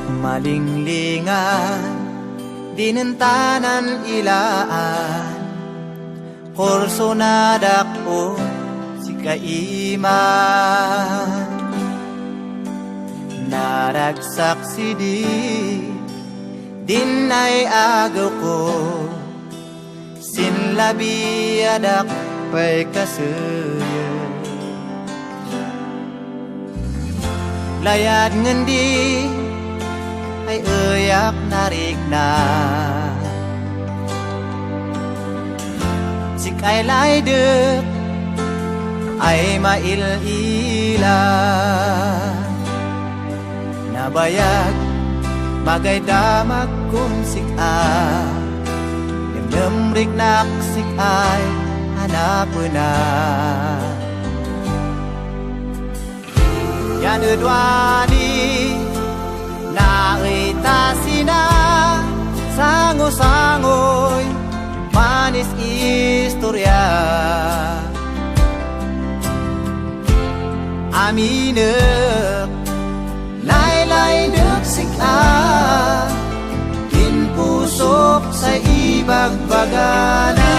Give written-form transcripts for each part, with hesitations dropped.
Malinglingan dinentanan ilaan, kurso na dako si kaiman. Naragsak si din ay agaw ko, sinlabi adak pa'y kasuyo. Layad ngendi ay uyak narigna, sikay laydek ay mailila. Nabayag bagay damag kung sika, nemrik nak sikay hanap na. Yan udwani na itasina, sango-sangoy manis istorya. Aminek laylay dek sika, pinpusok sa ibagbagana.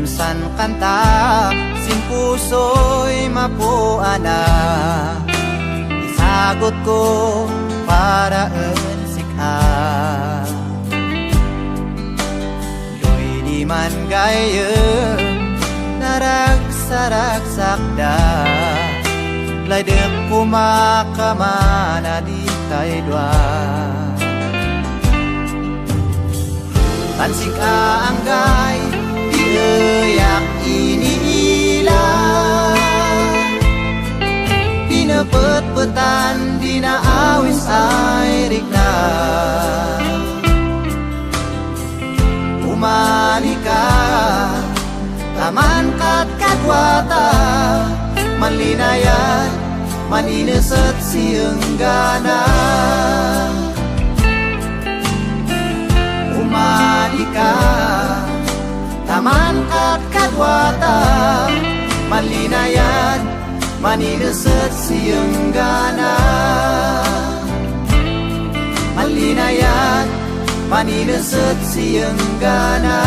San kanta, sin puso'y mapuana, isagot ko para sika. Do'y di man gayem naragsaraksak da, laydek pumakamana di kay dua. Tansik anggay yak iniila, pinapet-petan dinaawis ay rikna. Umalika taman kat kadwata, manlinayan manineset sienggana. Umalika taman kat kadwata, malinayan manineset sienggana. Malinayan manineset sienggana.